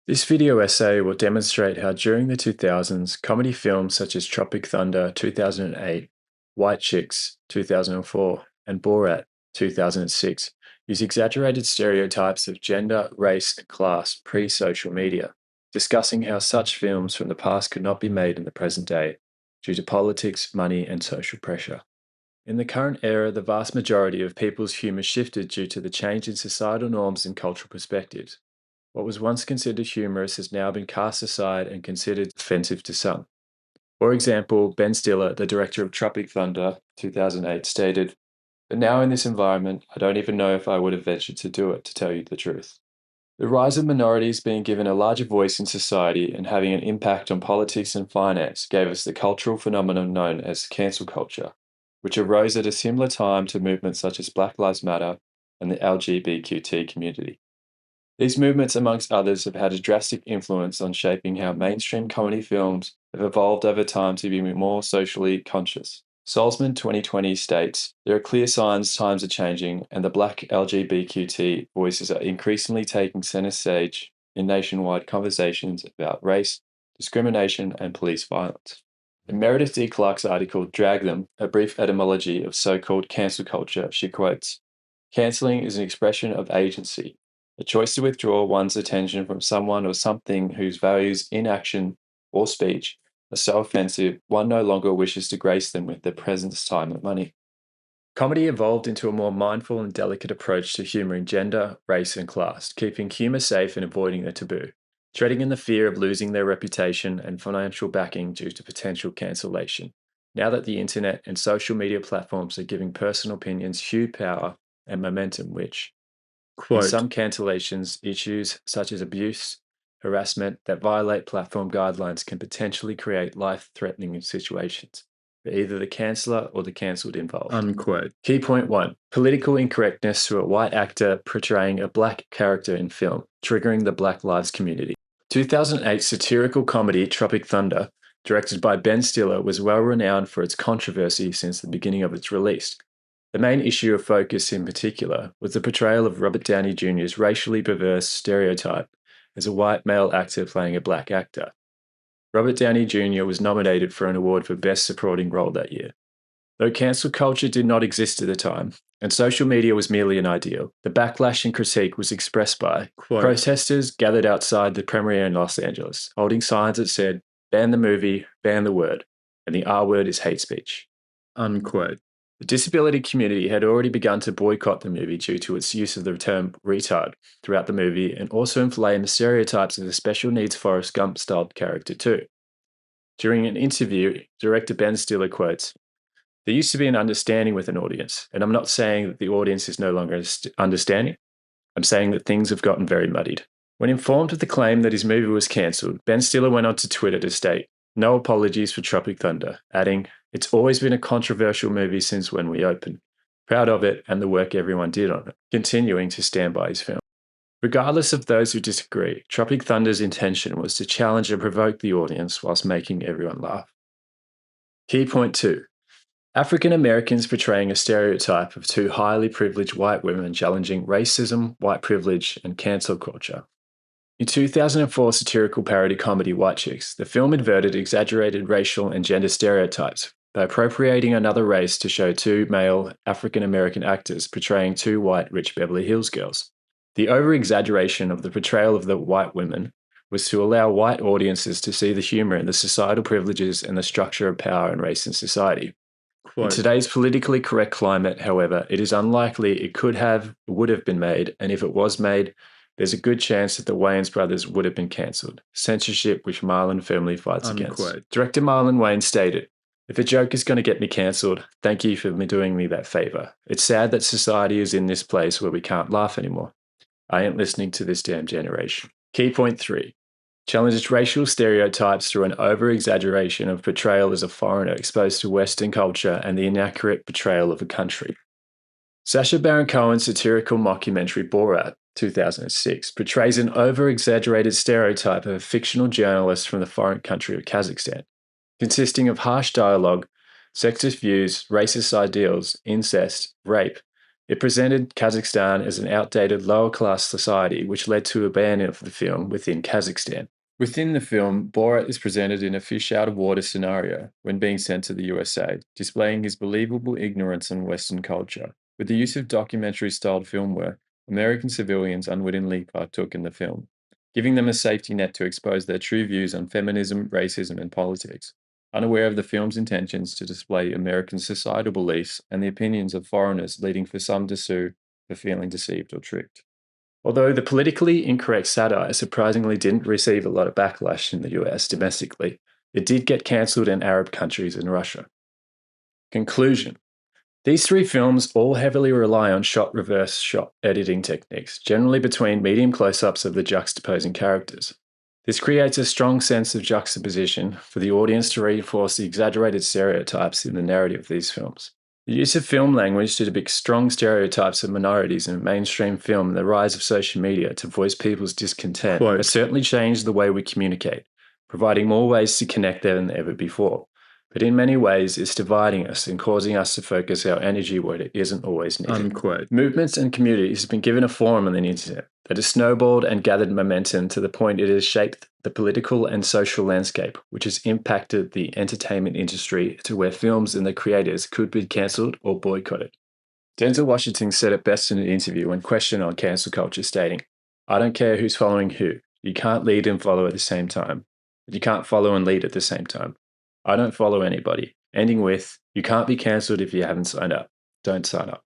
This video essay will demonstrate how during the 2000s, comedy films such as Tropic Thunder 2008, White Chicks 2004, and Borat 2006 use exaggerated stereotypes of gender, race, and class pre-social media, discussing how such films from the past could not be made in the present day due to politics, money, and social pressure. In the current era, the vast majority of people's humour shifted due to the change in societal norms and cultural perspectives. What was once considered humorous has now been cast aside and considered offensive to some. For example, Ben Stiller, the director of Tropic Thunder 2008, stated, "But now in this environment, I don't even know if I would have ventured to do it, to tell you the truth." The rise of minorities being given a larger voice in society and having an impact on politics and finance gave us the cultural phenomenon known as cancel culture, which arose at a similar time to movements such as Black Lives Matter and the LGBTQ community. These movements, amongst others, have had a drastic influence on shaping how mainstream comedy films have evolved over time to be more socially conscious. Salzman 2020 states, "There are clear signs times are changing, and the Black LGBTQ voices are increasingly taking center stage in nationwide conversations about race, discrimination, and police violence." In Meredith D. Clark's article, Drag Them, A Brief Etymology of So-Called Cancel Culture, she quotes, "Canceling is an expression of agency, a choice to withdraw one's attention from someone or something whose values, inaction, or speech are so offensive one no longer wishes to grace them with their presence, time, and money." Comedy evolved into a more mindful and delicate approach to humour in gender, race, and class, keeping humour safe and avoiding the taboo, treading in the fear of losing their reputation and financial backing due to potential cancellation. Now that the internet and social media platforms are giving personal opinions huge power and momentum, which, in some cancellations, issues such as abuse, harassment that violate platform guidelines can potentially create life-threatening situations for either the canceller or the cancelled involved. Unquote. Key point 1. Political incorrectness through a white actor portraying a black character in film, triggering the Black Lives community. 2008 satirical comedy Tropic Thunder, directed by Ben Stiller, was well renowned for its controversy since the beginning of its release. The main issue of focus in particular was the portrayal of Robert Downey Jr.'s racially perverse stereotype as a white male actor playing a black actor. Robert Downey Jr. was nominated for an award for Best Supporting Role that year. Though cancel culture did not exist at the time, and social media was merely an ideal, the backlash and critique was expressed by protesters gathered outside the premiere in Los Angeles, holding signs that said, "Ban the movie, ban the word, and the R word is hate speech." Unquote. The disability community had already begun to boycott the movie due to its use of the term retard throughout the movie and also inflame the stereotypes of the special needs Forrest Gump-styled character too. During an interview, director Ben Stiller quotes, "There used to be an understanding with an audience, and I'm not saying that the audience is no longer understanding. I'm saying that things have gotten very muddied." When informed of the claim that his movie was cancelled, Ben Stiller went onto Twitter to state, "No apologies for Tropic Thunder," adding, "It's always been a controversial movie since when we opened. Proud of it and the work everyone did on it," continuing to stand by his film. Regardless of those who disagree, Tropic Thunder's intention was to challenge and provoke the audience whilst making everyone laugh. Key point 2. African Americans portraying a stereotype of two highly privileged white women challenging racism, white privilege, and cancel culture. In 2004 satirical parody comedy White Chicks, the film inverted exaggerated racial and gender stereotypes by appropriating another race to show two male African American actors portraying two white rich Beverly Hills girls. The over-exaggeration of the portrayal of the white women was to allow white audiences to see the humor in the societal privileges and the structure of power and race in society. In today's politically correct climate, however, it is unlikely it would have been made, and if it was made, there's a good chance that the Wayans brothers would have been cancelled, censorship which Marlon firmly fights against. Director Marlon Wayans stated, "If a joke is going to get me cancelled, thank you for doing me that favour. It's sad that society is in this place where we can't laugh anymore. I ain't listening to this damn generation." Key point 3. Challenges racial stereotypes through an over-exaggeration of portrayal as a foreigner exposed to Western culture and the inaccurate portrayal of a country. Sacha Baron Cohen's satirical mockumentary Borat, 2006, portrays an over-exaggerated stereotype of a fictional journalist from the foreign country of Kazakhstan, consisting of harsh dialogue, sexist views, racist ideals, incest, rape, It presented Kazakhstan as an outdated lower-class society, which led to a ban of the film within Kazakhstan. Within the film, Borat is presented in a fish-out-of-water scenario when being sent to the USA, displaying his believable ignorance in Western culture. With the use of documentary-styled film work, American civilians unwittingly partook in the film, giving them a safety net to expose their true views on feminism, racism, and politics. Unaware of the film's intentions to display American societal beliefs and the opinions of foreigners, leading for some to sue for feeling deceived or tricked. Although the politically incorrect satire surprisingly didn't receive a lot of backlash in the US domestically, it did get cancelled in Arab countries and Russia. Conclusion. These three films all heavily rely on shot-reverse shot editing techniques, generally between medium close-ups of the juxtaposing characters. This creates a strong sense of juxtaposition for the audience to reinforce the exaggerated stereotypes in the narrative of these films. The use of film language to depict strong stereotypes of minorities in mainstream film and the rise of social media to voice people's discontent has certainly changed the way we communicate, providing more ways to connect than ever before. But in many ways, it's dividing us and causing us to focus our energy where it isn't always needed. Unquote. Movements and communities have been given a forum on the internet that has snowballed and gathered momentum to the point it has shaped the political and social landscape, which has impacted the entertainment industry to where films and their creators could be cancelled or boycotted. Denzel Washington said it best in an interview when questioned on cancel culture, stating, "I don't care who's following who. You can't lead and follow at the same time. But you can't follow and lead at the same time. I don't follow anybody," ending with, "You can't be cancelled if you haven't signed up. Don't sign up."